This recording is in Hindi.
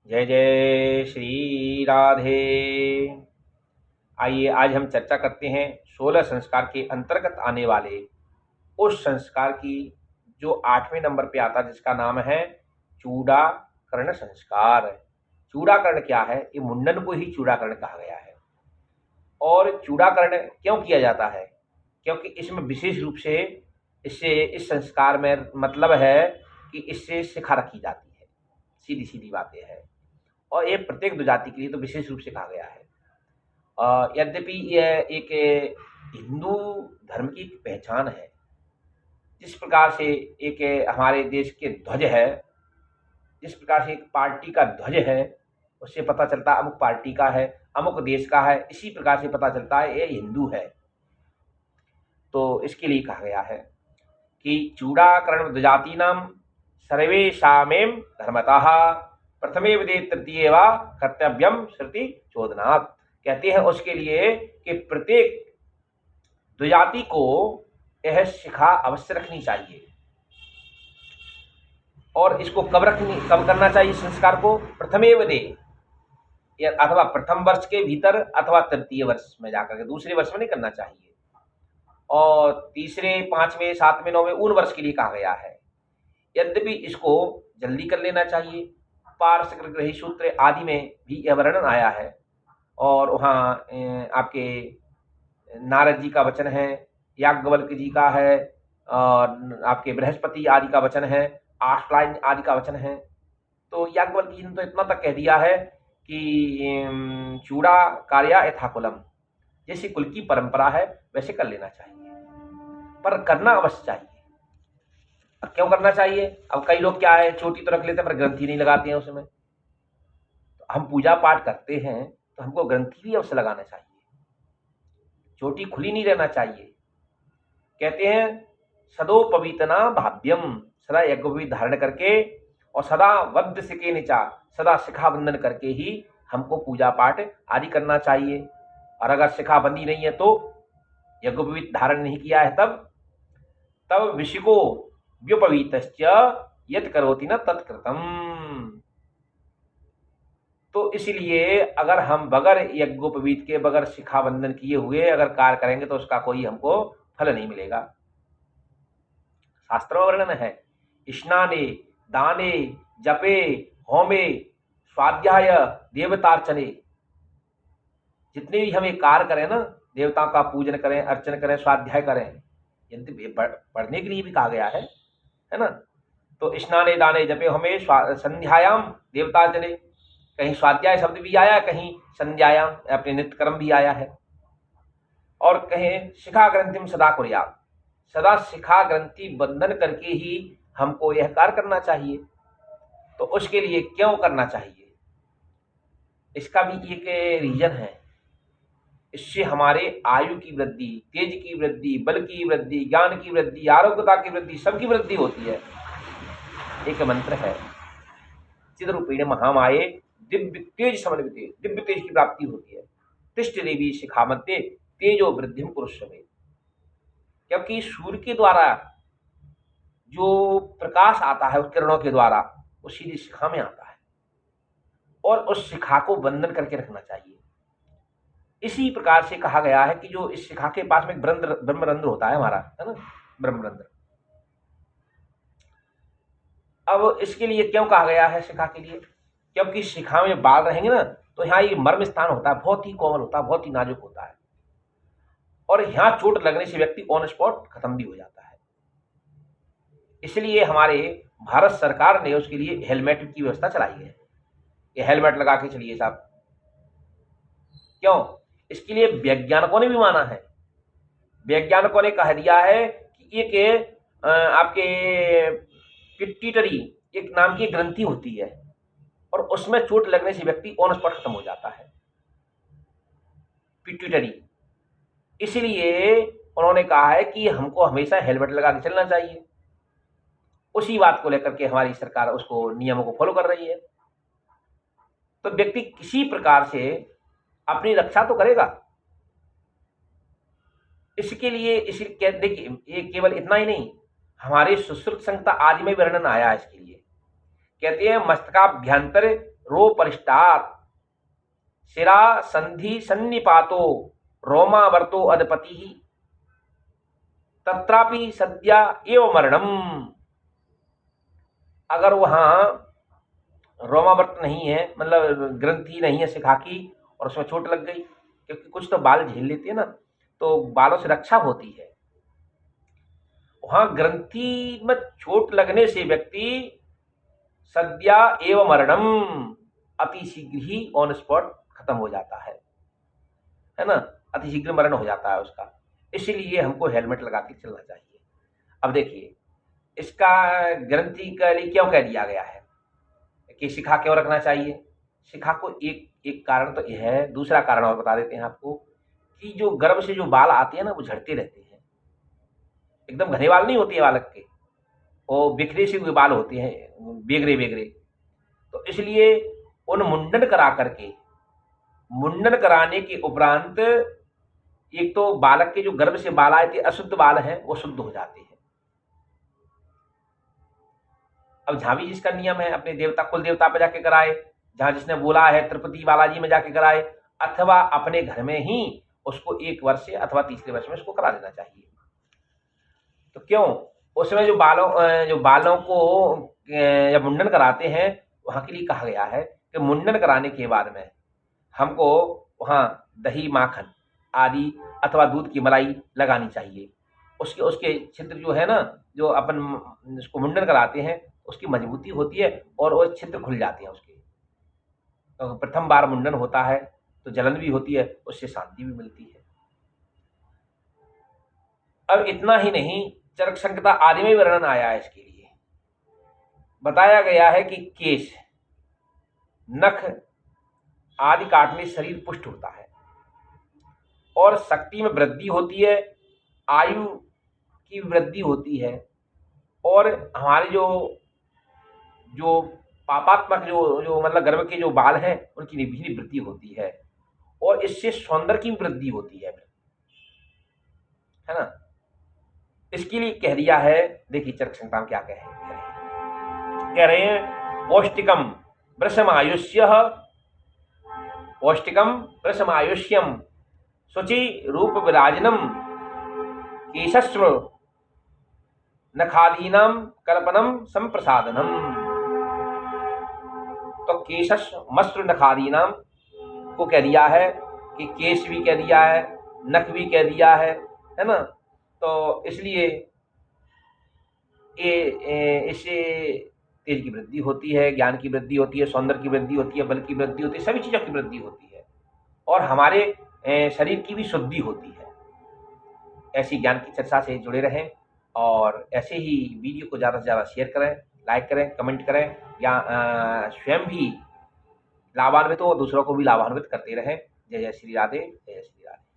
जय जय श्री राधे। आइए आज हम चर्चा करते हैं 16 संस्कार के अंतर्गत आने वाले उस संस्कार की जो 8वें नंबर पे आता है, जिसका नाम है चूड़ाकरण संस्कार। चूड़ाकरण क्या है? ये मुंडन को ही चूड़ाकरण कहा गया है। और चूड़ाकरण क्यों किया जाता है? क्योंकि इसमें विशेष रूप से इससे इस संस्कार में मतलब है कि इससे शिखा रखी जाती है। सीधी सीधी बातें हैं। और ये प्रत्येक जाति के लिए तो विशेष रूप से कहा गया है। यद्यपि यह एक हिंदू धर्म की पहचान है। जिस प्रकार से एक हमारे देश के ध्वज है, जिस प्रकार से एक पार्टी का ध्वज है, उससे पता चलता है अमुक पार्टी का है, अमुक देश का है। इसी प्रकार से पता चलता है ये हिंदू है। तो इसके लिए कहा गया है कि चूड़ाकरण द्विजातीनां सर्वेषामेव धर्मतः प्रथमे विदे तृतीये वा कर्तव्यम श्रुति चोदनात्। कहते हैं उसके लिए कि प्रत्येक द्विजाति को यह शिखा अवश्य रखनी चाहिए। और इसको कब करना चाहिए? संस्कार को प्रथमे विदे, अथवा प्रथम वर्ष के भीतर अथवा तृतीय वर्ष में जाकर के, दूसरे वर्ष में नहीं करना चाहिए। और तीसरे, पांचवें, सातवें, नौवें उन वर्ष के लिए कहा गया है। यद्यपि इसको जल्दी कर लेना चाहिए। पारशुक्ल ग्रही सूत्र आदि में भी यह वर्णन आया है। और वहाँ आपके नारद जी का वचन है, याज्ञवल्क्य जी का है, और आपके बृहस्पति आदि का वचन है, आश्लायन आदि का वचन है। तो याज्ञवल्क्य जी ने तो इतना तक कह दिया है कि चूड़ा कार्या यथाकुलम, जैसे कुल की परंपरा है वैसे कर लेना चाहिए, पर करना अवश्य चाहिए। अब क्यों करना चाहिए? अब कई लोग क्या है, चोटी तो रख लेते हैं पर ग्रंथि नहीं लगाते हैं उसमें। तो हम पूजा पाठ करते हैं तो हमको ग्रंथि भी अवश्य लगाना चाहिए। चोटी खुली नहीं रहना चाहिए। कहते हैं सदोपवीतना भाव्यम, सदा यज्ञोपवीत धारण करके और सदा वद्ध सिके नीचा, सदा शिखा बंधन करके ही हमको पूजा पाठ आदि करना चाहिए। और अगर शिखा बंदी नहीं है तो यज्ञोपवीत धारण नहीं किया है तब विशिको व्युपवीतश्च यत् करोति न तत्कृतम। तो इसलिए अगर हम बगैर यज्ञोपवीत के, बगैर शिखा बंधन किए हुए अगर कार्य करेंगे तो उसका कोई हमको फल नहीं मिलेगा। शास्त्र में वर्णन है, स्नाने, दाने, जपे, होमे, स्वाध्याय, देवतार्चने। जितने भी हम एक कार्य करें ना, देवताओं का पूजन करें, अर्चन करें, स्वाध्याय करें, यदि पढ़ने के लिए भी कहा गया है ना। तो स्नाने, दाने, जपे, होमे, संध्यायाम, देवतार्चने। कहीं स्वाध्याय शब्द भी आया, कहीं संध्यायाम अपने नित्य कर्म भी आया है। और कहें शिखा ग्रंथिम सदा कुर्यात्, सदा शिखा ग्रंथि बंधन करके ही हमको यह कार्य करना चाहिए। तो उसके लिए क्यों करना चाहिए? इसका भी एक रीजन है। इससे हमारे आयु की वृद्धि, तेज की वृद्धि, बल की वृद्धि, ज्ञान की वृद्धि, आरोग्यता की वृद्धि, सबकी वृद्धि होती है। एक मंत्र है, चिद्रूपेण महामाये दिव्य तेज समन्विते, दिव्य तेज की प्राप्ति होती है। तिष्ठ देवी शिखा मध्य तेजो वृद्धि कुरुष्वमे। क्योंकि सूर्य के द्वारा जो प्रकाश आता है, उस किरणों के द्वारा वो सीधी शिखा में आता है। और उस शिखा को बंधन करके रखना चाहिए। इसी प्रकार से कहा गया है कि जो इस शिखा के पास में ब्रह्मरंध्र होता है हमारा, है ना, ब्रह्मरंध्र। अब इसके लिए क्यों कहा गया है शिखा के लिए? क्योंकि शिखा में बाल रहेंगे ना, तो यहाँ ये मर्म स्थान होता है, बहुत ही कोमल होता है, बहुत ही नाजुक होता है। और यहाँ चोट लगने से व्यक्ति ऑन स्पॉट खत्म भी हो जाता है। इसलिए हमारे भारत सरकार ने उसके लिए हेलमेट की व्यवस्था चलाई है। ये हेलमेट लगा के चलिए साहब। क्यों? इसके लिए वैज्ञानिकों ने भी माना है। वैज्ञानिकों ने कह दिया है कि एक आपके पिट्यूटरी एक नाम की ग्रंथि होती है, और उसमें चोट लगने से व्यक्ति ऑन स्पॉट खत्म हो जाता है, पिट्यूटरी। इसलिए उन्होंने कहा है कि हमको हमेशा हेलमेट लगा के चलना चाहिए। उसी बात को लेकर के हमारी सरकार उसको नियमों को फॉलो कर रही है। तो व्यक्ति किसी प्रकार से अपनी रक्षा तो करेगा। इसके लिए देखिए, ये केवल इतना ही नहीं, हमारे सुश्रुत संहिता आदि में वर्णन आया है इसके लिए। कहते हैं मस्तकाभ्यंतर रोपरिष्टात् शिरा संधि सन्निपातो रोमावर्तो अदपति तत्रापि सद्या एव मरणम। अगर वहां रोमावर्त नहीं है, मतलब ग्रंथि नहीं है शिखा की, और उसमें चोट लग गई, क्योंकि कुछ तो बाल झेल लेते हैं ना, तो बालों से रक्षा होती है। वहां ग्रंथि में चोट लगने से व्यक्ति सद्या एव मरणम, अति शीघ्र ही ऑन स्पॉट खत्म हो जाता है ना, अति शीघ्र मरण हो जाता है उसका। इसीलिए हमको हेलमेट लगा के चलना चाहिए। अब देखिए, इसका ग्रंथि के लिए क्यों कह दिया गया है कि शिखा क्यों रखना चाहिए? शिखा को एक कारण तो यह है, दूसरा कारण और बता देते हैं आपको, कि जो गर्भ से जो बाल आते हैं ना, वो झड़ते रहते हैं। एकदम घने बाल नहीं होते हैं बालक के, वो बिखरे से हुए बाल होते हैं, बेगरे बेगरे। तो इसलिए उन मुंडन करा करके, मुंडन कराने के उपरांत एक तो बालक के जो गर्भ से बाल आए थे अशुद्ध बाल हैं, वो शुद्ध हो जाते हैं। अब जहां भी जिसका नियम है अपने देवता कुल देवता पे जाके कराए, जहां जिसने बोला है तिरुपति बालाजी में जाके कराए, अथवा अपने घर में ही उसको 1 वर्ष से अथवा तीसरे वर्ष में उसको करा देना चाहिए। तो क्यों? उसमें जो बालों को जब मुंडन कराते हैं, वहां के लिए कहा गया है कि मुंडन कराने के बाद में हमको वहां दही माखन आदि अथवा दूध की मलाई लगानी चाहिए। उसके उसके छिद्र जो है ना, जो अपन उसको मुंडन कराते हैं, उसकी मजबूती होती है और वो छिद्र खुल जाते हैं उसके। तो प्रथम बार मुंडन होता है तो जलन भी होती है, उससे शांति भी मिलती है। अब इतना ही नहीं, चरक संहिता आदि में वर्णन आया है इसके लिए। बताया गया है कि केश नख आदि काटने से शरीर पुष्ट होता है और शक्ति में वृद्धि होती है, आयु की वृद्धि होती है, और हमारे जो जो पापात्मक जो जो मतलब गर्भ के जो बाल हैं उनकी भी वृद्धि होती है, और इससे सौंदर्य की वृद्धि होती है ना। इसके लिए कह दिया है, देखिए चरक संहिता में क्या कह रहे हैं, पौष्टिकम वृषमायुष्य, पौष्टिकम वृषमायुष्यम शुचि रूप विराजनम केशस्व नखादीनाम कल्पनम संप्रसादनम। तो केशस्व मस्त्र नखादीनाम को कह दिया है कि केश भी कह दिया है, नख भी कह दिया है ना। तो इसलिए इससे तेज की वृद्धि होती है, ज्ञान की वृद्धि होती है, सौंदर्य की वृद्धि होती है, बल की वृद्धि होती है, सभी चीज़ों की वृद्धि होती है, और हमारे शरीर की भी शुद्धि होती है। ऐसी ज्ञान की चर्चा से जुड़े रहें और ऐसे ही वीडियो को ज़्यादा से ज़्यादा शेयर करें, लाइक करें, कमेंट करें, या स्वयं भी लाभान्वित हो और दूसरों को भी लाभान्वित करते रहें। जय जय श्री राधे, जय जय श्री राधे।